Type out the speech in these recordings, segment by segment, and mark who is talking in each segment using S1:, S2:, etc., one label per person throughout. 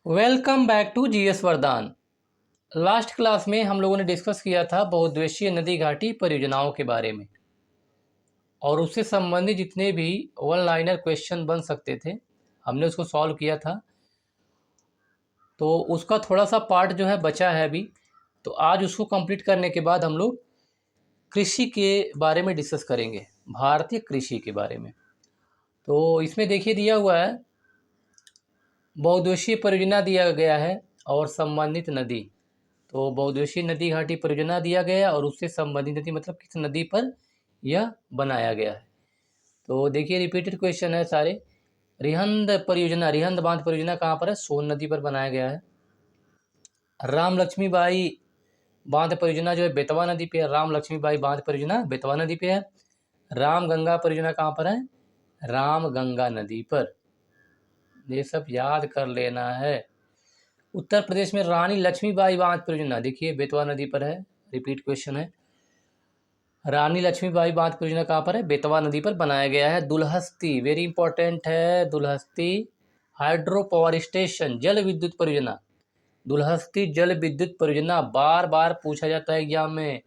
S1: Welcome back to GS वरदान। Last class में हम लोगों ने डिस्कस किया था बहुउद्देशीय नदी घाटी परियोजनाओं के बारे में और उससे संबंधित जितने भी वन लाइनर क्वेश्चन बन सकते थे हमने उसको सॉल्व किया था। तो उसका थोड़ा सा पार्ट जो है बचा है अभी, तो आज उसको कंप्लीट करने के बाद हम लोग कृषि के बारे में डिस्कस करेंगे, भारतीय कृषि के बारे में। तो इसमें देखिए दिया हुआ है बहुउद्देशीय परियोजना दिया गया है और संबंधित नदी। तो बहुउद्देशीय नदी घाटी परियोजना दिया गया और उससे संबंधित नदी मतलब किस नदी पर यह बनाया गया है। तो देखिए रिपीटेड क्वेश्चन है सारे। रिहंद परियोजना, रिहंद बांध परियोजना कहाँ पर है? सोन नदी पर बनाया गया है। राम लक्ष्मीबाई बांध परियोजना जो है बेतवा नदी पे है। राम लक्ष्मीबाई बांध परियोजना बेतवा नदी पे है। राम गंगा परियोजना कहाँ पर है? राम गंगा नदी पर। ये सब याद कर लेना है। उत्तर प्रदेश में रानी लक्ष्मीबाई बांध परियोजना देखिए बेतवा नदी पर है। रिपीट क्वेश्चन है। रानी लक्ष्मीबाई बांध परियोजना कहाँ पर है? बेतवा नदी पर बनाया गया है। दुलहस्ती वेरी इंपॉर्टेंट है। दुलहस्ती हाइड्रो पावर स्टेशन जल विद्युत परियोजना। दुलहस्ती जल विद्युत परियोजना बार बार पूछा जाता है एग्जाम में।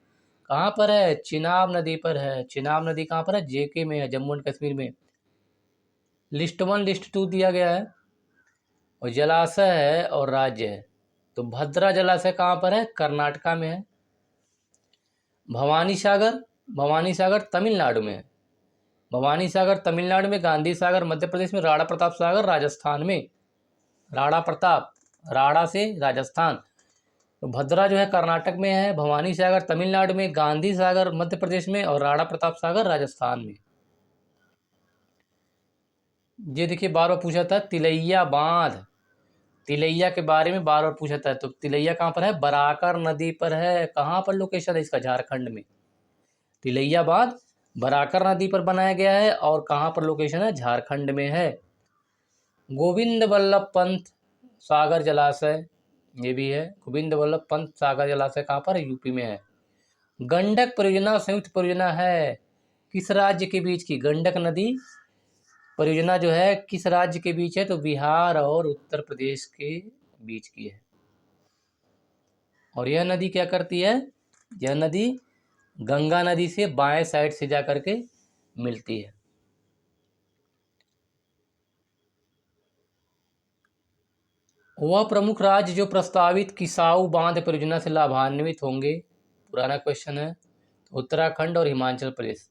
S1: कहाँ पर है? चिनाब नदी पर है। चिनाब नदी कहाँ पर है? जेके में है, जम्मू एंड कश्मीर में। लिस्ट 1 लिस्ट 2 दिया गया है और जलाशय है और राज्य है। तो भद्रा जलाशय कहाँ पर है? कर्नाटका में है। भवानी सागर तमिलनाडु में है। भवानी सागर तमिलनाडु में। गांधी सागर मध्य प्रदेश में। राणा प्रताप सागर राजस्थान में। राणा प्रताप, राणा से राजस्थान। तो भद्रा जो है कर्नाटक में है, भवानी सागर तमिलनाडु में, गांधी सागर मध्य प्रदेश में और राणा प्रताप सागर राजस्थान में। ये देखिए बार बार पूछा था तिलैया बांध, तिलैया के बारे में बार बार पूछा था। तो तिलैया कहाँ पर है? बराकर नदी पर है। कहाँ पर लोकेशन है इसका? झारखंड में। तिलैया बांध बराकर नदी पर बनाया गया है और कहाँ पर लोकेशन है? झारखंड में है। गोविंद वल्लभ पंत सागर जलाशय ये भी है। गोविंद वल्लभ पंत सागर जलाशय कहाँ पर है? यूपी में है। गंडक परियोजना संयुक्त परियोजना है किस राज्य के बीच की? गंडक नदी परियोजना जो है किस राज्य के बीच है? तो बिहार और उत्तर प्रदेश के बीच की है। और यह नदी क्या करती है? यह नदी गंगा नदी से बाएं साइड से जा करके मिलती है। वह प्रमुख राज्य जो प्रस्तावित किसाऊ बांध परियोजना से लाभान्वित होंगे, पुराना क्वेश्चन है। उत्तराखंड और हिमाचल प्रदेश।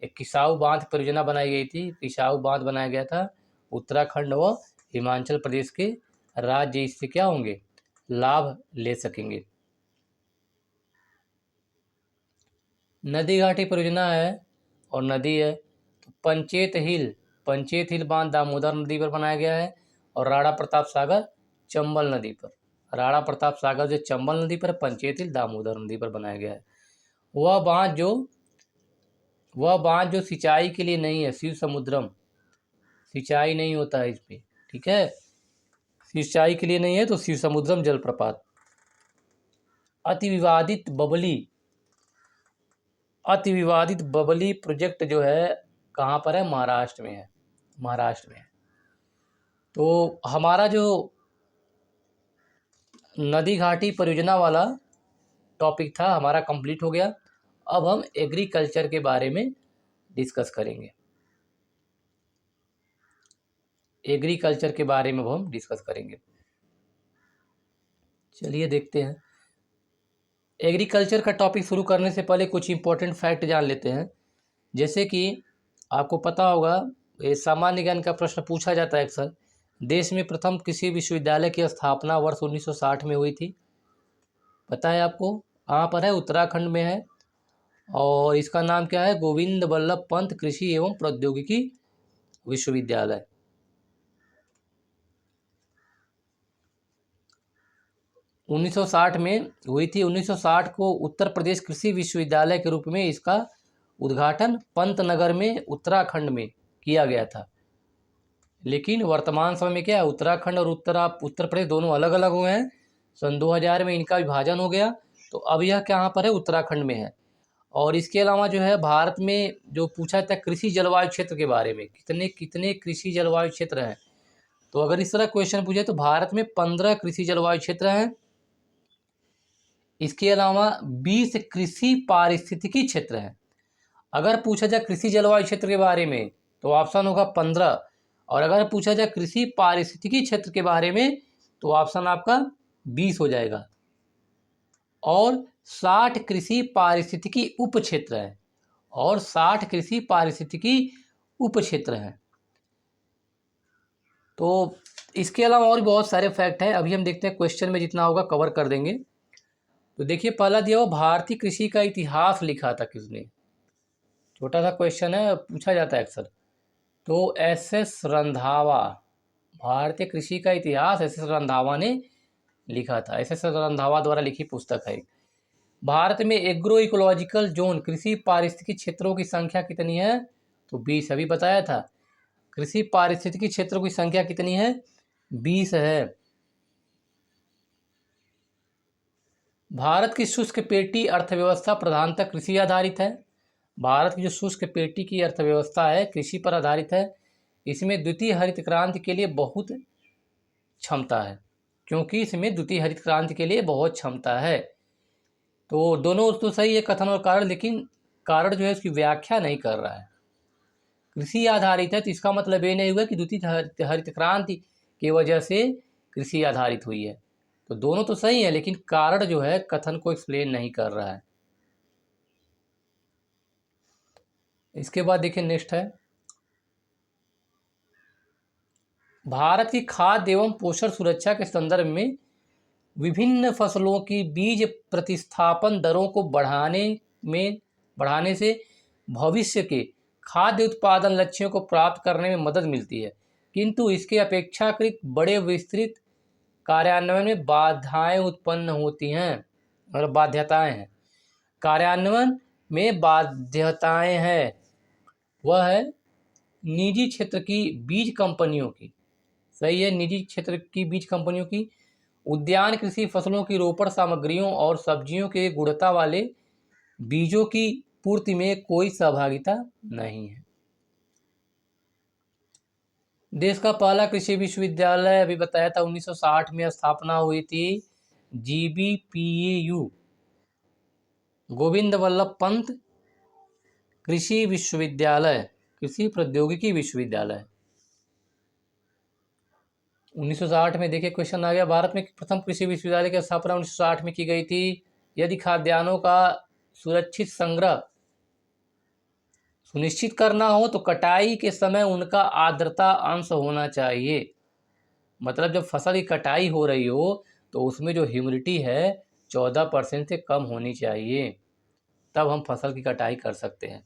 S1: एक किसाऊ बांध परियोजना बनाई गई थी, किसाऊ बांध बनाया गया था। उत्तराखंड व हिमाचल प्रदेश के राज्य इससे क्या होंगे? लाभ ले सकेंगे। नदी घाटी परियोजना है और नदी है तो पंचेत हिल बांध दामोदर नदी पर बनाया गया है और राणा प्रताप सागर चंबल नदी पर। राणा प्रताप सागर जो चंबल नदी पर, पंचेत हिल दामोदर नदी पर बनाया गया है। वह बांध जो सिंचाई के लिए नहीं है, शिव समुद्रम, सिंचाई नहीं होता है इसमें, ठीक है, सिंचाई के लिए नहीं है। तो शिव समुद्रम जलप्रपात। अति विवादित बबली प्रोजेक्ट जो है कहाँ पर है? महाराष्ट्र में है। महाराष्ट्र में है। तो हमारा जो नदी घाटी परियोजना वाला टॉपिक था हमारा कंप्लीट हो गया। अब हम एग्रीकल्चर के बारे में डिस्कस करेंगे। एग्रीकल्चर के बारे में हम डिस्कस करेंगे। चलिए देखते हैं। एग्रीकल्चर का टॉपिक शुरू करने से पहले कुछ इंपॉर्टेंट फैक्ट जान लेते हैं। जैसे कि आपको पता होगा, ये सामान्य ज्ञान का प्रश्न पूछा जाता है अक्सर। देश में प्रथम कृषि विश्वविद्यालय की स्थापना वर्ष 1960 में हुई थी। पता है आपको? कहाँ पर है? उत्तराखंड में है और इसका नाम क्या है? गोविंद वल्लभ पंत कृषि एवं प्रौद्योगिकी विश्वविद्यालय। उन्नीस सौ साठ में हुई थी। 1960 को उत्तर प्रदेश कृषि विश्वविद्यालय के रूप में इसका उद्घाटन पंतनगर में उत्तराखंड में किया गया था। लेकिन वर्तमान समय में क्या है? उत्तराखंड और उत्तर प्रदेश दोनों अलग अलग हुए हैं। सन 2000 में इनका विभाजन हो गया। तो अब यह कहाँ पर है? उत्तराखंड में है। और इसके अलावा जो है भारत में जो पूछा था कृषि जलवायु क्षेत्र के बारे में, कितने कितने कृषि जलवायु क्षेत्र हैं? तो अगर इस तरह क्वेश्चन पूछे तो भारत में 15 कृषि जलवायु क्षेत्र हैं। इसके अलावा 20 कृषि पारिस्थितिकी क्षेत्र हैं। अगर पूछा जाए कृषि जलवायु क्षेत्र के बारे में तो ऑप्शन होगा 15, और अगर पूछा जाए कृषि पारिस्थितिकी क्षेत्र के बारे में तो ऑप्शन आपका 20 हो जाएगा। और 60 कृषि पारिस्थितिकी उप क्षेत्र है, और 60 कृषि पारिस्थितिकी उप क्षेत्र हैं। तो इसके अलावा और भी बहुत सारे फैक्ट हैं, अभी हम देखते हैं क्वेश्चन में जितना होगा कवर कर देंगे। तो देखिए पहला दिया हुआ, भारतीय कृषि का इतिहास लिखा था किसने? छोटा सा क्वेश्चन है, पूछा जाता है अक्सर। तो एस.एस. रंधावा, भारतीय कृषि का इतिहास एस.एस. रंधावा ने लिखा था। एस.एस. रंधावा द्वारा लिखी पुस्तक है। भारत में एग्रो इकोलॉजिकल जोन कृषि पारिस्थितिकी क्षेत्रों की संख्या कितनी है? तो 20, अभी बताया था। कृषि पारिस्थितिकी क्षेत्रों की संख्या कितनी है? 20 है। भारत की शुष्क पेटी अर्थव्यवस्था प्रधानतः कृषि आधारित है। भारत की जो शुष्क पेटी की अर्थव्यवस्था है कृषि पर आधारित है। इसमें द्वितीय हरित क्रांति के लिए बहुत क्षमता है, क्योंकि इसमें द्वितीय हरित क्रांति के लिए बहुत क्षमता है। तो दोनों तो सही है कथन और कारण, लेकिन कारण जो है उसकी व्याख्या नहीं कर रहा है। कृषि आधारित है तो इसका मतलब ये नहीं हुआ कि द्वितीय हरित क्रांति की वजह से कृषि आधारित हुई है। तो दोनों तो सही है, लेकिन कारण जो है कथन को एक्सप्लेन नहीं कर रहा है। इसके बाद देखिए नेक्स्ट है, भारत की खाद्य एवं पोषण सुरक्षा के संदर्भ में विभिन्न फसलों की बीज प्रतिस्थापन दरों को बढ़ाने से भविष्य के खाद्य उत्पादन लक्ष्यों को प्राप्त करने में मदद मिलती है, किंतु इसके अपेक्षाकृत बड़े विस्तृत कार्यान्वयन में बाधाएं उत्पन्न होती हैं, और बाध्यताएं हैं। कार्यान्वयन में बाध्यताएं हैं, वह है निजी क्षेत्र की बीज कंपनियों की। सही है, निजी क्षेत्र की बीज कंपनियों की उद्यान कृषि फसलों की रोपण सामग्रियों और सब्जियों के गुणवत्ता वाले बीजों की पूर्ति में कोई सहभागिता नहीं है। देश का पहला कृषि विश्वविद्यालय अभी बताया था 1960 में स्थापना हुई थी, GBPAU, गोविंद वल्लभ पंत कृषि विश्वविद्यालय, कृषि प्रौद्योगिकी विश्वविद्यालय। 1960 में देखिए क्वेश्चन आ गया, भारत में प्रथम कृषि विश्वविद्यालय की स्थापना 1960 में की गई थी। यदि खाद्यान्नों का सुरक्षित संग्रह सुनिश्चित करना हो तो कटाई के समय उनका आर्द्रता अंश होना चाहिए। मतलब जब फसल की कटाई हो रही हो तो उसमें जो ह्यूमिडिटी है 14% से कम होनी चाहिए, तब हम फसल की कटाई कर सकते हैं।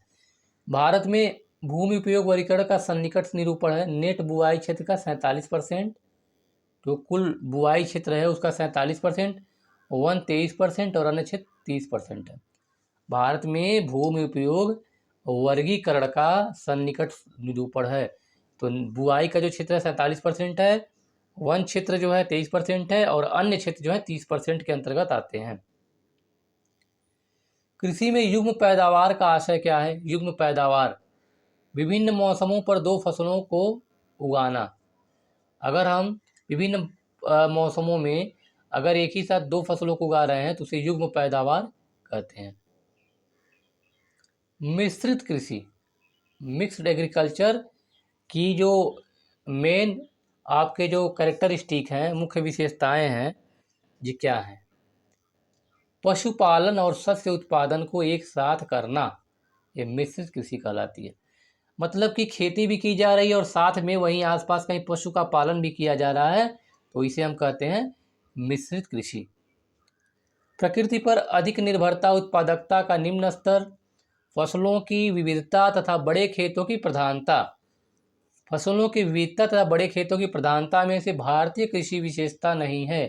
S1: भारत में भूमि उपयोग वर्गीकरण का सन्निकट निरूपण है। नेट बुआई क्षेत्र का 47%, जो कुल बुआई क्षेत्र है उसका 47%, वन 23% और अन्य क्षेत्र 30% है। भारत में भूमि उपयोग वर्गीकरण का सन्निकट निरूपण है। तो बुआई का जो क्षेत्र है 47% है, वन क्षेत्र जो है 23% है, और अन्य क्षेत्र जो है 30% के अंतर्गत आते हैं। कृषि में युग्म पैदावार का आशय क्या है? युग्म पैदावार विभिन्न मौसमों पर दो फसलों को उगाना। अगर हम विभिन्न मौसमों में अगर एक ही साथ दो फसलों को उगा रहे हैं तो उसे युग्म पैदावार कहते हैं। मिश्रित कृषि, मिक्स्ड एग्रीकल्चर की जो मेन आपके जो कैरेक्टरिस्टिक हैं, मुख्य विशेषताएं हैं, ये क्या हैं? पशुपालन और शस्य उत्पादन को एक साथ करना, ये मिश्रित कृषि कहलाती है। मतलब कि खेती भी की जा रही है और साथ में वहीं आसपास कहीं पशु का पालन भी किया जा रहा है, तो इसे हम कहते हैं मिश्रित कृषि। प्रकृति पर अधिक निर्भरता, उत्पादकता का निम्न स्तर, फसलों की विविधता तथा बड़े खेतों की प्रधानता। फसलों की विविधता तथा बड़े खेतों की प्रधानता में से भारतीय कृषि विशेषता नहीं है।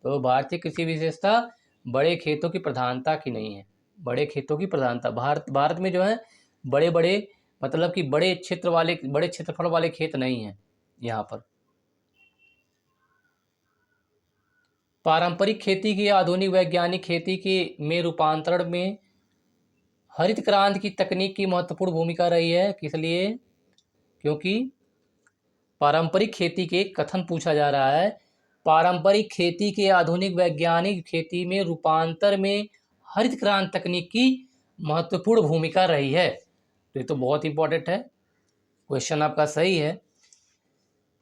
S1: तो भारतीय कृषि विशेषता बड़े खेतों की प्रधानता की नहीं है। बड़े खेतों की प्रधानता, भारत में जो है बड़े बड़े मतलब कि बड़े क्षेत्रफल वाले खेत नहीं हैं यहाँ पर। पारंपरिक खेती की आधुनिक वैज्ञानिक खेती के में रूपांतरण में हरित क्रांति की तकनीक की महत्वपूर्ण भूमिका रही है। किस लिए? क्योंकि पारंपरिक खेती के कथन पूछा जा रहा है। पारंपरिक खेती के आधुनिक वैज्ञानिक खेती में रूपांतर में हरित क्रांति तकनीक की महत्वपूर्ण भूमिका रही है। तो ये तो बहुत इंपॉर्टेंट है। क्वेश्चन आपका सही है,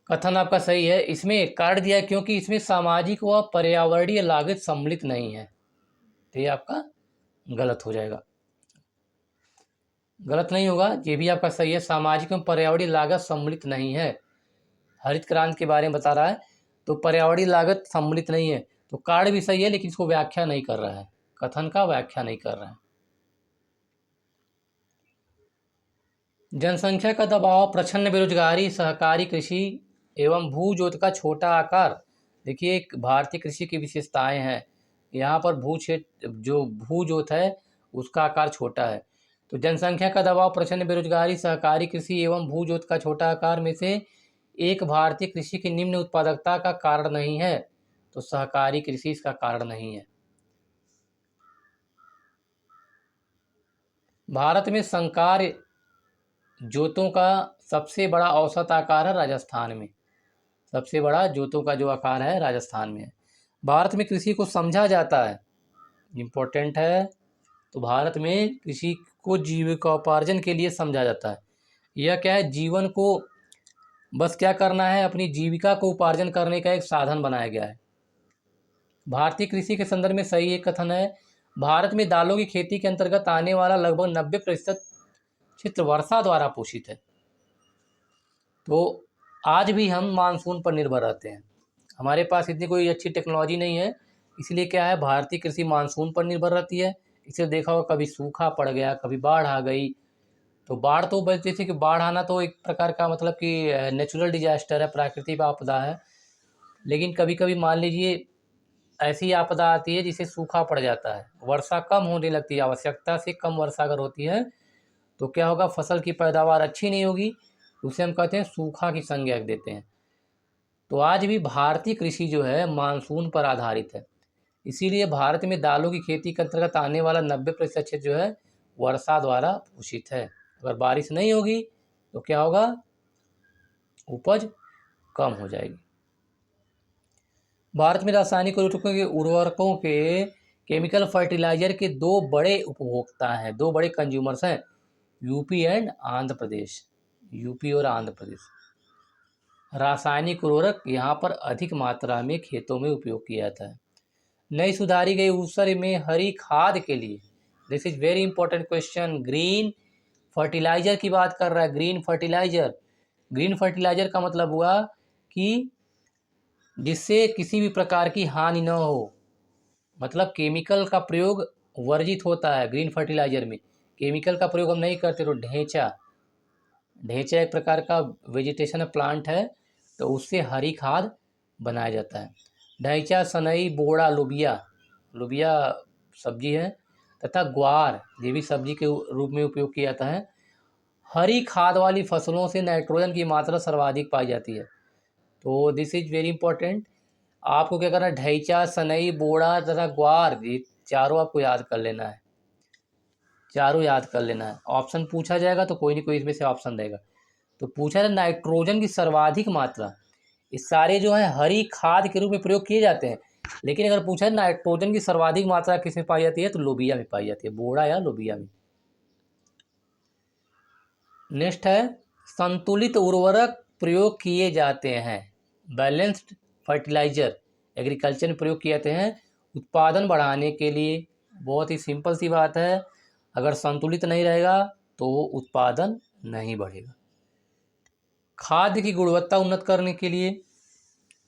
S1: कथन आपका सही है। इसमें काट दिया क्योंकि इसमें सामाजिक व पर्यावरणीय लागत सम्मिलित नहीं है, तो ये आपका गलत हो जाएगा। गलत नहीं होगा, ये भी आपका सही है। सामाजिक एवं पर्यावरणीय लागत सम्मिलित नहीं है। हरित क्रांति के बारे में बता रहा है तो पर्यावरणीय लागत सम्मिलित नहीं है, तो कार्ड भी सही है लेकिन इसको व्याख्या नहीं कर रहा है, कथन का व्याख्या नहीं कर रहा है। जनसंख्या का दबाव, प्रच्छन्न बेरोजगारी, सहकारी कृषि एवं भू जोत का छोटा आकार। देखिए भारतीय कृषि की विशेषताएं हैं। यहाँ पर भू क्षेत्र जो भू जोत है उसका आकार छोटा है। तो जनसंख्या का दबाव, प्रच्छन्न बेरोजगारी, सहकारी कृषि एवं भू जोत का छोटा आकार में से एक भारतीय कृषि की निम्न उत्पादकता का कारण नहीं है, तो सहकारी कृषि इसका कारण नहीं है। भारत में संकर जोतों का सबसे बड़ा औसत आकार है राजस्थान में। सबसे बड़ा जोतों का जो आकार है राजस्थान में है। भारत में कृषि को समझा जाता है, इम्पोर्टेंट है। तो भारत में कृषि को जीविकोपार्जन के लिए समझा जाता है। यह क्या है, जीवन को बस क्या करना है, अपनी जीविका को उपार्जन करने का एक साधन बनाया गया है। भारतीय कृषि के संदर्भ में सही एक कथन है, भारत में दालों की खेती के अंतर्गत आने वाला लगभग 90% क्षेत्र वर्षा द्वारा पोषित है। तो आज भी हम मानसून पर निर्भर रहते हैं। हमारे पास इतनी कोई अच्छी टेक्नोलॉजी नहीं है, इसलिए क्या है, भारतीय कृषि मानसून पर निर्भर रहती है। इसे देखा होगा, कभी सूखा पड़ गया, कभी बाढ़ आ गई। तो बाढ़ तो बस जैसे कि बाढ़ आना तो एक प्रकार का मतलब कि नेचुरल डिजास्टर है, प्राकृतिक आपदा है। लेकिन कभी कभी मान लीजिए ऐसी आपदा आती है जिसे सूखा पड़ जाता है, वर्षा कम होने लगती है, आवश्यकता से कम वर्षा अगर होती है तो क्या होगा, फसल की पैदावार अच्छी नहीं होगी, उसे हम कहते हैं सूखा की संज्ञा देते हैं। तो आज भी भारतीय कृषि जो है मानसून पर आधारित है, इसीलिए भारत में दालों की खेती के अंतर्गत आने वाला 90% क्षेत्र जो है वर्षा द्वारा पोषित है। अगर बारिश नहीं होगी तो क्या होगा, उपज कम हो जाएगी। भारत में रासायनिक उर्वरकों के केमिकल फर्टिलाइजर के दो बड़े उपभोक्ता हैं, दो बड़े कंज्यूमर्स हैं, UP and Andhra Pradesh. UP और आंध्र प्रदेश रासायनिक उर्वरक यहाँ पर अधिक मात्रा में खेतों में उपयोग किया जाता है। नई सुधारी गई ऊसर में हरी खाद के लिए, this is very important question, green fertilizer की बात कर रहा है। ग्रीन फर्टिलाइजर, ग्रीन फर्टिलाइजर का मतलब हुआ कि जिससे किसी भी प्रकार की हानि न हो, मतलब केमिकल का प्रयोग वर्जित होता है। ग्रीन फर्टिलाइजर में केमिकल का प्रयोग हम नहीं करते। तो ढेंचा, ढेंचा एक प्रकार का वेजिटेशन प्लांट है, तो उससे हरी खाद बनाया जाता है। ढैंचा, सनई, बोड़ा, लोबिया, लोबिया सब्जी है, तथा ग्वार ये भी सब्जी के रूप में उपयोग किया जाता है। हरी खाद वाली फसलों से नाइट्रोजन की मात्रा सर्वाधिक पाई जाती है। तो दिस इज वेरी इंपॉर्टेंट। आपको क्या करना है, ढैंचा, सनई, बोड़ा तथा ग्वार ये चारों आपको याद कर लेना है, चारों याद कर लेना है। ऑप्शन पूछा जाएगा तो कोई नहीं कोई इसमें से ऑप्शन देगा। तो पूछा है नाइट्रोजन की सर्वाधिक मात्रा, इस सारे जो है हरी खाद के रूप में प्रयोग किए जाते हैं, लेकिन अगर पूछा है नाइट्रोजन की सर्वाधिक मात्रा किस में पाई जाती है, तो लोबिया में पाई जाती है, बोड़ा या लोबिया में। नेक्स्ट है, संतुलित उर्वरक प्रयोग किए जाते हैं, बैलेंस्ड फर्टिलाइजर एग्रीकल्चर में प्रयोग किए जाते हैं उत्पादन बढ़ाने के लिए। बहुत ही सिंपल सी बात है, अगर संतुलित नहीं रहेगा तो उत्पादन नहीं बढ़ेगा। खाद्य की गुणवत्ता उन्नत करने के लिए,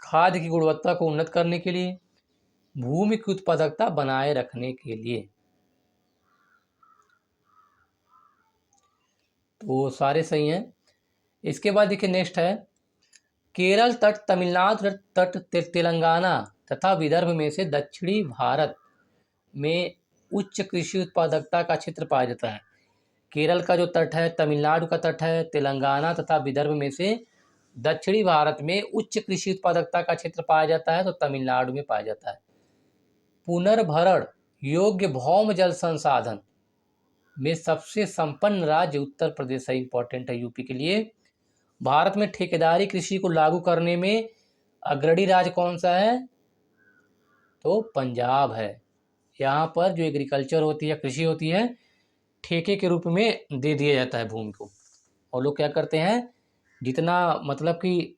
S1: खाद्य की गुणवत्ता को उन्नत करने के लिए, भूमि की उत्पादकता बनाए रखने के लिए, तो सारे सही हैं। इसके बाद देखिए नेक्स्ट है, केरल तट, तमिलनाडु तट, तेलंगाना तथा विदर्भ में से दक्षिणी भारत में उच्च कृषि उत्पादकता का क्षेत्र पाया जाता है। केरल का जो तट है, तमिलनाडु का तट है, तेलंगाना तथा विदर्भ में से दक्षिणी भारत में उच्च कृषि उत्पादकता का क्षेत्र पाया जाता है, तो तमिलनाडु में पाया जाता है। पुनर्भरण योग्य भौम जल संसाधन में सबसे संपन्न राज्य उत्तर प्रदेश है, इंपॉर्टेंट है यूपी के लिए। भारत में ठेकेदारी कृषि को लागू करने में अग्रणी राज्य कौन सा है? तो पंजाब है। यहाँ पर जो एग्रीकल्चर होती है, कृषि होती है, ठेके के रूप में दे दिया जाता है भूमि को, और लोग क्या करते हैं, जितना मतलब कि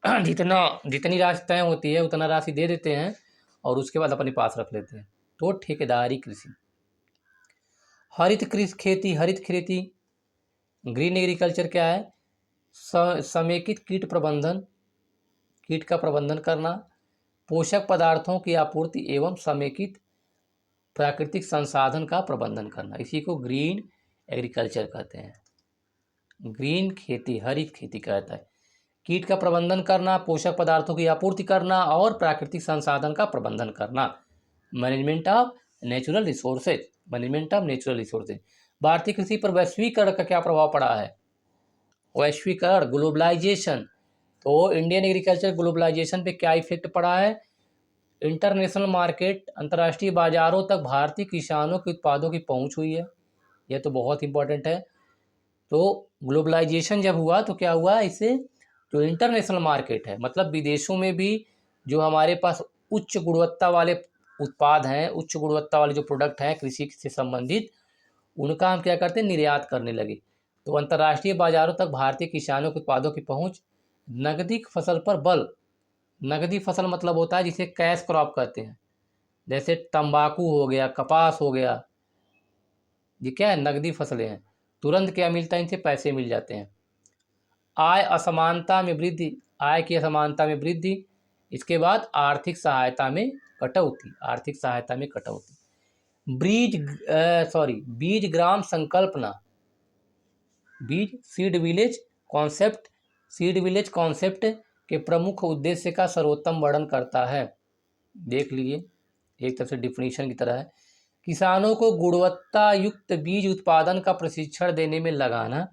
S1: जितनी राशि तय होती है उतना राशि दे देते हैं और उसके बाद अपने पास रख लेते हैं। तो ठेकेदारी कृषि। हरित खेती, ग्रीन एग्रीकल्चर क्या है? समेकित कीट प्रबंधन, कीट का प्रबंधन करना, पोषक पदार्थों की आपूर्ति एवं समेकित प्राकृतिक संसाधन का प्रबंधन करना, इसी को ग्रीन एग्रीकल्चर कहते हैं। ग्रीन खेती, हरित खेती कहता है। कीट का प्रबंधन करना, पोषक पदार्थों की आपूर्ति करना और प्राकृतिक संसाधन का प्रबंधन करना, management of natural resources, management of natural resources. भारतीय कृषि पर वैश्वीकरण का क्या प्रभाव पड़ा है? वैश्वीकरण, ग्लोबलाइजेशन। तो इंडियन एग्रीकल्चर ग्लोबलाइजेशन पे क्या इफेक्ट पड़ा है? इंटरनेशनल मार्केट, अंतर्राष्ट्रीय बाजारों तक भारतीय किसानों के उत्पादों की पहुंच हुई है। यह तो बहुत इंपॉर्टेंट है। तो ग्लोबलाइजेशन जब हुआ तो क्या हुआ, इससे जो इंटरनेशनल मार्केट है, मतलब विदेशों में भी जो हमारे पास उच्च गुणवत्ता वाले उत्पाद हैं, उच्च गुणवत्ता वाले जो प्रोडक्ट हैं कृषि से संबंधित, उनका हम क्या करते हैं, निर्यात करने लगे। तो अंतर्राष्ट्रीय बाजारों तक भारतीय किसानों के उत्पादों की पहुंच। नकदी फसल पर बल, नकदी फसल मतलब होता है जिसे कैश क्रॉप कहते हैं, जैसे तंबाकू हो गया, कपास हो गया, ये क्या है, नकदी फसलें हैं। तुरंत क्या मिलता है, इनसे पैसे मिल जाते हैं। आय असमानता में वृद्धि, आय की असमानता में वृद्धि। इसके बाद आर्थिक सहायता में कटौती, आर्थिक सहायता में कटौती। बीज ग्राम संकल्पना, बीज seed village concept, seed village concept के प्रमुख उद्देश्य का सर्वोत्तम वर्णन करता है। देख लीजिए, एक तरह से डिफिनीशन की तरह है। किसानों को गुणवत्ता युक्त बीज उत्पादन का प्रशिक्षण देने में लगाना,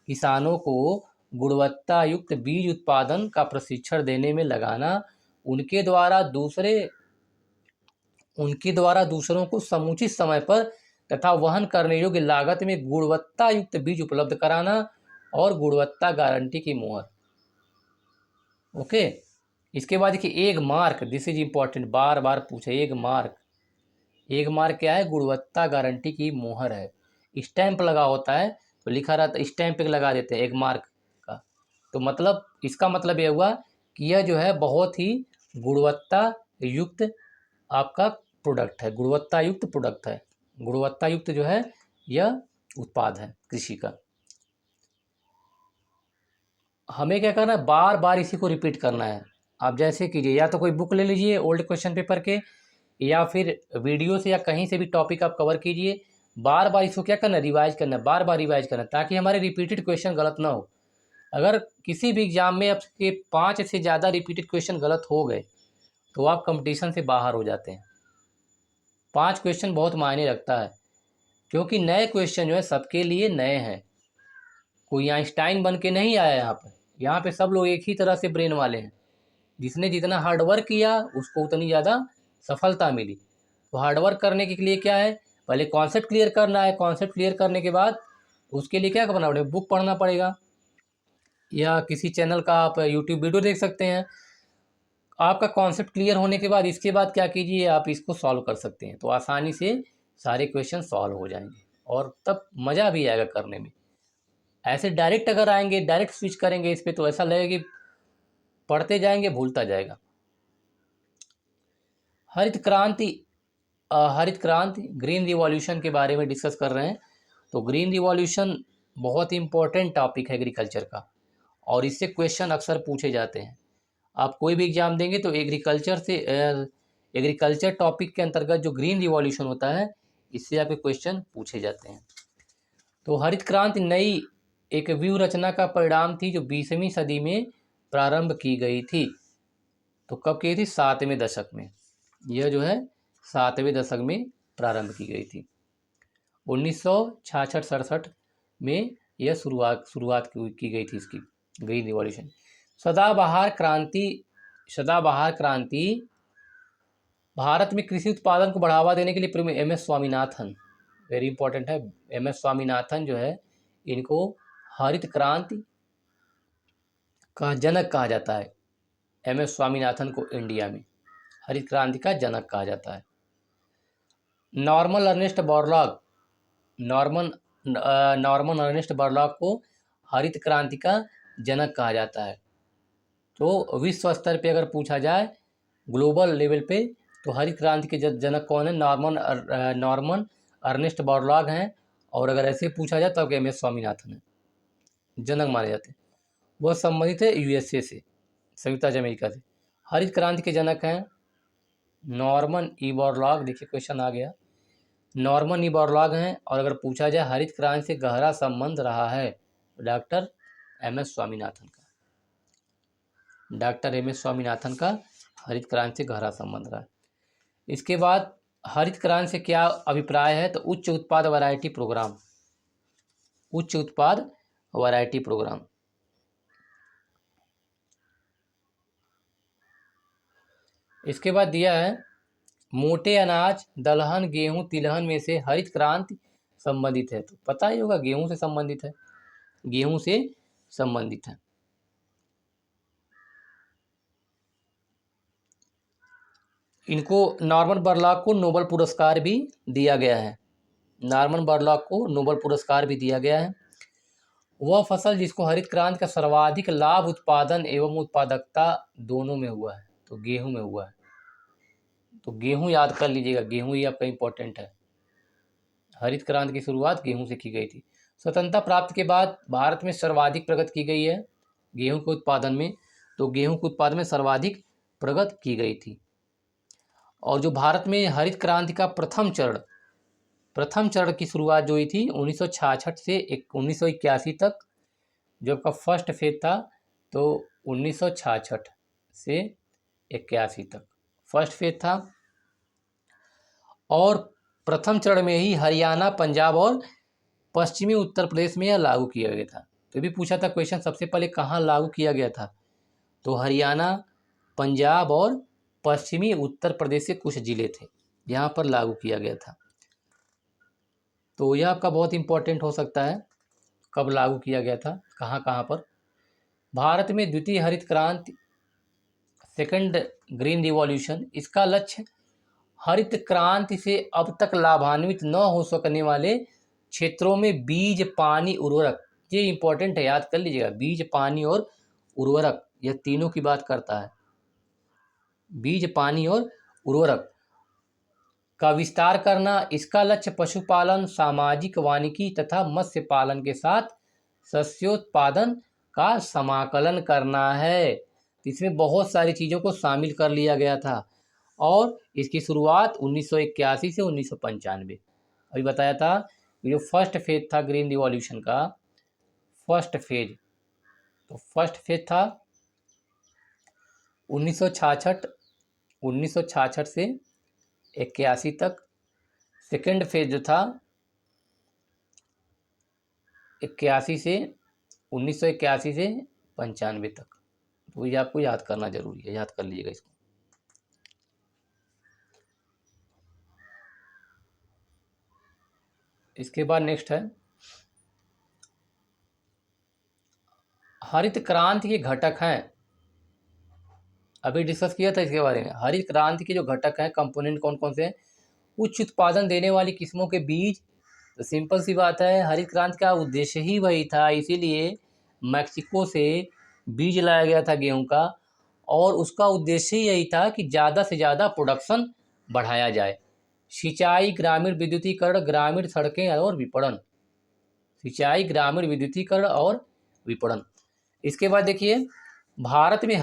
S1: किसानों को गुणवत्ता युक्त बीज उत्पादन का प्रशिक्षण देने में लगाना, उनके द्वारा दूसरों को समुचित समय पर तथा वहन करने योग्य लागत में गुणवत्ता युक्त बीज उपलब्ध कराना और गुणवत्ता गारंटी की मुहर। ओके, इसके बाद देखिए एक मार्क, दिस इज इंपॉर्टेंट, बार बार पूछे। एक मार्क, एक मार्क क्या है? गुणवत्ता गारंटी की मुहर है। स्टैंप लगा होता है तो लिखा रहता है, स्टैंप पे लगा देते हैं एक मार्क का। तो मतलब इसका मतलब यह हुआ कि यह जो है बहुत ही गुणवत्ता युक्त आपका प्रोडक्ट है, गुणवत्ता युक्त प्रोडक्ट है, गुणवत्ता युक्त जो है यह उत्पाद है कृषि का। हमें क्या करना है, बार बार इसी को रिपीट करना है। आप जैसे कीजिए, या तो कोई बुक ले लीजिए ओल्ड क्वेश्चन पेपर के, या फिर वीडियो से या कहीं से भी टॉपिक आप कवर कीजिए। बार बार इसको क्या करना है, रिवाइज करना है, बार बार रिवाइज करना है, ताकि हमारे रिपीटेड क्वेश्चन गलत ना हो। अगर किसी भी एग्जाम में आपके 5 से ज़्यादा रिपीटेड क्वेश्चन गलत हो गए तो आप कंपटीशन से बाहर हो जाते हैं। 5 क्वेश्चन बहुत मायने रखता है, क्योंकि नए क्वेश्चन जो है सबके लिए नए हैं। कोई आइंस्टाइन बन के नहीं आया यहाँ पे सब लोग एक ही तरह से ब्रेन वाले हैं। जिसने जितना हार्डवर्क किया उसको उतनी ज़्यादा सफलता मिली। तो हार्डवर्क करने के लिए क्या है, पहले कॉन्सेप्ट क्लियर करना है, कॉन्सेप्ट क्लियर करने के बाद उसके लिए क्या करना पड़ेगा, बुक पढ़ना पड़ेगा, या किसी चैनल का आप यूट्यूब वीडियो देख सकते हैं। आपका कॉन्सेप्ट क्लियर होने के बाद इसके बाद क्या कीजिए, आप इसको सॉल्व कर सकते हैं, तो आसानी से सारे क्वेश्चन सॉल्व हो जाएंगे और तब मज़ा भी आएगा करने में। ऐसे डायरेक्ट अगर आएंगे, डायरेक्ट स्विच करेंगे इस पर, तो ऐसा लगेगा कि पढ़ते जाएंगे भूलता जाएगा। हरित क्रांति, ग्रीन रिवॉल्यूशन के बारे में डिस्कस कर रहे हैं। तो ग्रीन रिवॉल्यूशन बहुत ही इंपॉर्टेंट टॉपिक है एग्रीकल्चर का, और इससे क्वेश्चन अक्सर पूछे जाते हैं। आप कोई भी एग्जाम देंगे तो एग्रीकल्चर टॉपिक के अंतर्गत जो ग्रीन रिवॉल्यूशन होता है, इससे आपके क्वेश्चन पूछे जाते हैं। तो हरित क्रांति नई एक व्यूह रचना का परिणाम थी जो 20वीं सदी में प्रारंभ की गई थी। तो कब की थी? 7वें दशक में। यह जो है 7वें दशक में प्रारंभ की गई थी। 1966-67 में यह शुरुआत की गई थी इसकी, ग्रीन रिवॉल्यूशन। सदाबहार क्रांति भारत में कृषि उत्पादन को बढ़ावा देने के लिए एम.एस. स्वामीनाथन, वेरी इंपॉर्टेंट है, एम.एस. स्वामीनाथन जो है, इनको हरित क्रांति का जनक कहा जाता है MS स्वामीनाथन को इंडिया में हरित क्रांति का जनक कहा जाता है। Norman Ernest Borlaug Norman Norman Ernest Borlaug को हरित क्रांति का जनक कहा जाता है। तो विश्व स्तर पे अगर पूछा जाए ग्लोबल लेवल पे तो हरित क्रांति के जनक कौन है? नॉर्मन अर्नेस्ट बोरलॉग हैं। और अगर ऐसे पूछा जाए तो MS स्वामीनाथन है जनक माने जाते हैं। वह संबंधित है USA से, संयुक्त राज्य अमेरिका से। हरित क्रांति के जनक हैं नॉर्मन ई बोरलॉग। देखिए क्वेश्चन आ गया, नॉर्मन ई बोरलॉग हैं। और अगर पूछा जाए हरित क्रांति से गहरा संबंध रहा है डॉक्टर MS स्वामीनाथन का, डॉक्टर MS स्वामीनाथन का हरित क्रांति से गहरा संबंध रहा है। इसके बाद हरित क्रांति से क्या अभिप्राय है? तो उच्च उत्पाद वैरायटी प्रोग्राम, उच्च उत्पाद वैरायटी प्रोग्राम। इसके बाद दिया है मोटे अनाज दलहन गेहूं तिलहन में से हरित क्रांति संबंधित है। तो पता ही होगा गेहूं से संबंधित है, गेहूं से संबंधित है। इनको नॉर्मन बोरलॉग को नोबेल पुरस्कार भी दिया गया है, नॉर्मन बोरलॉग को नोबेल पुरस्कार भी दिया गया है। वह फसल जिसको हरित क्रांति का सर्वाधिक लाभ उत्पादन एवं उत्पादकता दोनों में हुआ है, तो गेहूं में हुआ है। तो गेहूं याद कर लीजिएगा, गेहूं ही आपका इंपॉर्टेंट है। हरित क्रांति की शुरुआत गेहूं से की गई थी। स्वतंत्रता प्राप्ति के बाद भारत में सर्वाधिक प्रगति की गई है गेहूं के उत्पादन में, तो गेहूं के उत्पादन में सर्वाधिक प्रगति की गई थी। और जो भारत में हरित क्रांति का प्रथम चरण की शुरुआत जो हुई थी 1966 से 1981 तक, जो आपका फर्स्ट फेज था, तो 1966 से 81 तक फर्स्ट फेज था। और प्रथम चरण में ही हरियाणा, पंजाब और पश्चिमी उत्तर प्रदेश में यह लागू किया गया था। तो भी पूछा था क्वेश्चन, सबसे पहले कहाँ लागू किया गया था? तो हरियाणा, पंजाब और पश्चिमी उत्तर प्रदेश के कुछ जिले थे, यहाँ पर लागू किया गया था। तो यह आपका बहुत इंपॉर्टेंट हो सकता है, कब लागू किया गया था, कहाँ कहाँ पर। भारत में द्वितीय हरित क्रांति, सेकंड ग्रीन रिवॉल्यूशन, इसका लक्ष्य हरित क्रांति से अब तक लाभान्वित न हो सकने वाले क्षेत्रों में बीज, पानी, उर्वरक, ये इंपॉर्टेंट है, याद कर लीजिएगा, बीज, पानी और उर्वरक, यह तीनों की बात करता है। बीज, पानी और उर्वरक का विस्तार करना। इसका लक्ष्य पशुपालन, सामाजिक वानिकी तथा मत्स्य पालन के साथ शस्योत्पादन का समाकलन करना है। इसमें बहुत सारी चीज़ों को शामिल कर लिया गया था। और इसकी शुरुआत 1981 से 1995, अभी बताया था, जो फर्स्ट फेज था ग्रीन रिवॉल्यूशन का, फर्स्ट फेज, तो फर्स्ट फेज था 1966 से 81 तक। सेकंड फेज जो था 1981 से 95 तक। तो ये आपको याद करना जरूरी है, याद कर लीजिएगा इसको। इसके बाद नेक्स्ट है हरित क्रांति के घटक हैं, अभी डिस्कस किया था इसके बारे में। हरित क्रांति के जो घटक हैं, कंपोनेंट कौन कौन से हैं? उच्च उत्पादन देने वाली किस्मों के बीज, तो सिंपल सी बात है, हरित क्रांति का उद्देश्य ही वही था, इसीलिए मैक्सिको से बीज लाया गया था गेहूं का, और उसका उद्देश्य ही यही था कि ज़्यादा से ज़्यादा प्रोडक्शन बढ़ाया जाए। सिंचाई, ग्रामीण विद्युतीकरण, ग्रामीण सड़कें और विपणन, सिंचाई, ग्रामीण विद्युतीकरण और विपणन। इसके बाद देखिए भारत में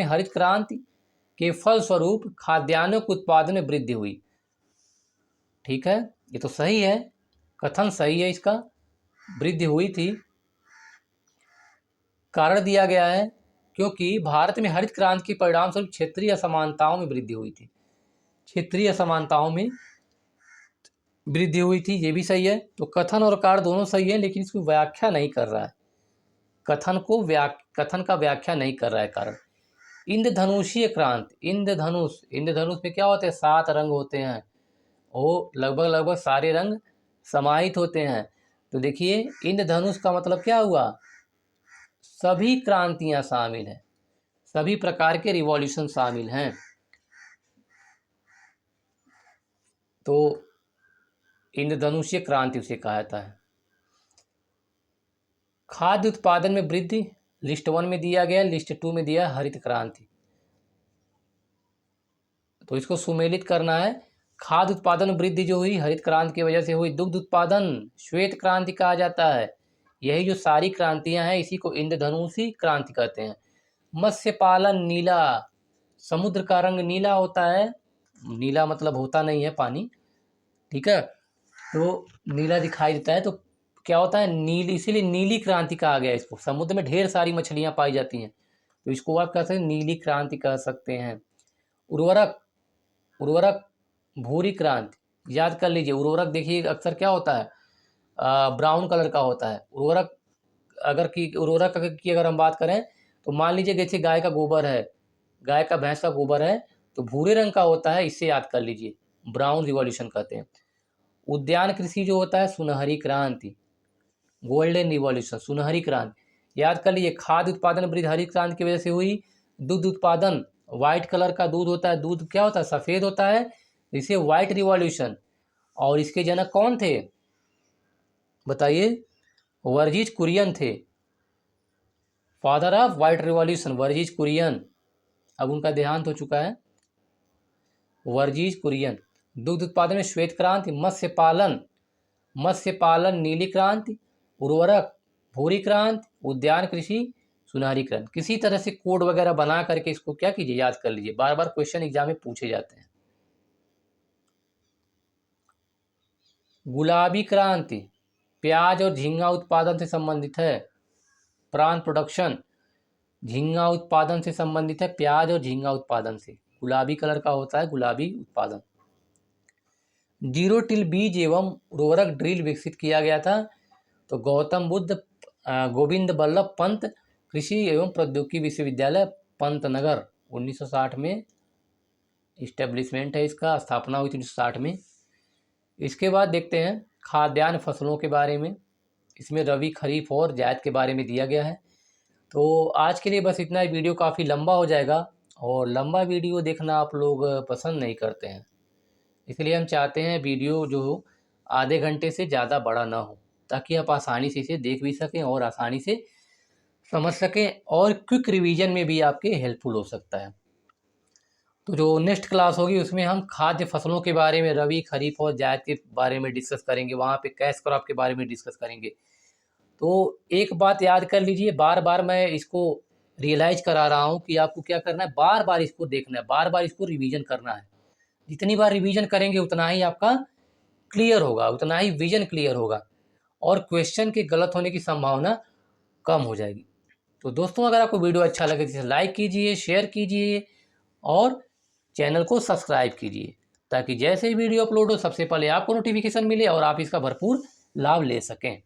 S1: हरित क्रांति के फलस्वरूप खाद्यान्नों के उत्पादन में वृद्धि हुई। ठीक है, ये तो सही है, कथन सही है, इसका वृद्धि हुई थी। कारण दिया गया है क्योंकि भारत में हरित क्रांति के परिणाम स्वरूप क्षेत्रीय असमानताओं में वृद्धि हुई थी, क्षेत्रीय असमानताओं में वृद्धि हुई थी, ये भी सही है। तो कथन और कारण दोनों सही है, लेकिन इसकी व्याख्या नहीं कर रहा है, कथन का व्याख्या नहीं कर रहा है कारण। इंद्रधनुषीय क्रांति, इंद्रधनुष में क्या होते हैं? 7 रंग होते हैं, वो लगभग सारे रंग समाहित होते हैं। तो देखिए इंद्रधनुष का मतलब क्या हुआ? सभी क्रांतियां शामिल हैं, सभी प्रकार के रिवॉल्यूशन शामिल हैं। तो इंद्रधनुषीय क्रांति उसे कहा जाता है। खाद्य उत्पादन में वृद्धि लिस्ट 1 में दिया गया, लिस्ट 2 में दिया हरित क्रांति। तो इसको सुमेलित करना है। खाद्य उत्पादन में वृद्धि जो हुई हरित क्रांति की वजह से हुई। दुग्ध उत्पादन श्वेत क्रांति कहा जाता है। यही जो सारी क्रांतियां हैं इसी को इंद्रधनुषी क्रांति कहते हैं। मत्स्य पालन नीला, समुद्र का रंग नीला होता है, नीला मतलब होता नहीं है पानी, ठीक है, तो नीला दिखाई देता है, तो क्या होता है नीली, इसीलिए नीली क्रांति कहा गया इसको। समुद्र में ढेर सारी मछलियां पाई जाती हैं तो इसको आप कह सकते हैं नीली क्रांति कह सकते हैं। उर्वरक, उर्वरक भूरी क्रांति, याद कर लीजिए। उर्वरक देखिए अक्सर क्या होता है ब्राउन कलर का होता है। उर्वरक की अगर हम बात करें तो मान लीजिए जैसे गाय का गोबर है, गाय का भैंस का गोबर है तो भूरे रंग का होता है, इससे याद कर लीजिए, ब्राउन रिवॉल्यूशन कहते हैं। उद्यान कृषि जो होता है सुनहरी क्रांति, गोल्डन रिवॉल्यूशन, सुनहरी क्रांति, याद कर लीजिए। खाद्य उत्पादन वृद्धि हरित क्रांति की वजह से हुई। दूध उत्पादन, व्हाइट कलर का दूध होता है, दूध क्या होता है सफ़ेद होता है, इसे व्हाइट रिवॉल्यूशन। और इसके जनक कौन थे बताइए? वर्जिश कुरियन थे, फादर ऑफ व्हाइट रिवॉल्यूशन वर्जिश कुरियन। अब उनका देहांत हो चुका है, वर्जिश कुरियन। दुग्ध उत्पादन में श्वेत क्रांति, मत्स्य पालन नीली क्रांति, उर्वरक भूरी क्रांति, उद्यान कृषि सुनहरी क्रांति। किसी तरह से कोड वगैरह बना करके इसको क्या कीजिए, याद कर लीजिए, बार बार क्वेश्चन एग्जाम में पूछे जाते हैं। गुलाबी क्रांति प्याज और झींगा उत्पादन से संबंधित है। प्राण प्रोडक्शन, झींगा उत्पादन से संबंधित है, प्याज और झींगा उत्पादन से। गुलाबी कलर का होता है गुलाबी उत्पादन। जीरो टिल बीज एवं उर्वरक ड्रिल विकसित किया गया था। तो गौतम बुद्ध गोविंद बल्लभ पंत कृषि एवं प्रौद्योगिकी विश्वविद्यालय पंतनगर 1960 में इस्टेब्लिशमेंट है, इसका स्थापना हुई थी 1960 में। इसके बाद देखते हैं खाद्यान्न फसलों के बारे में। इसमें रबी, खरीफ और जायद के बारे में दिया गया है। तो आज के लिए बस इतना ही। वीडियो काफ़ी लंबा हो जाएगा और लंबा वीडियो देखना आप लोग पसंद नहीं करते हैं, इसलिए हम चाहते हैं वीडियो जो हो आधे घंटे से ज़्यादा बड़ा ना हो, ताकि आप आसानी से इसे देख भी सकें और आसानी से समझ सकें और क्विक रिवीजन में भी आपके हेल्पफुल हो सकता है। तो जो नेक्स्ट क्लास होगी उसमें हम खाद्य फसलों के बारे में, रबी, खरीफ और जायद के बारे में डिस्कस करेंगे। वहाँ पे कैश क्रॉप के बारे में डिस्कस करेंगे। तो एक बात याद कर लीजिए, बार बार मैं इसको रियलाइज करा रहा हूँ कि आपको क्या करना है, बार बार इसको देखना है, बार बार इसको रिवीजन करना है। जितनी बार रिवीजन करेंगे उतना ही आपका क्लियर होगा, उतना ही विजन क्लियर होगा और क्वेश्चन के गलत होने की संभावना कम हो जाएगी। तो दोस्तों अगर आपको वीडियो अच्छा लगे तो इसे लाइक कीजिए, शेयर कीजिए और चैनल को सब्सक्राइब कीजिए, ताकि जैसे ही वीडियो अपलोड हो सबसे पहले आपको नोटिफिकेशन मिले और आप इसका भरपूर लाभ ले सकें।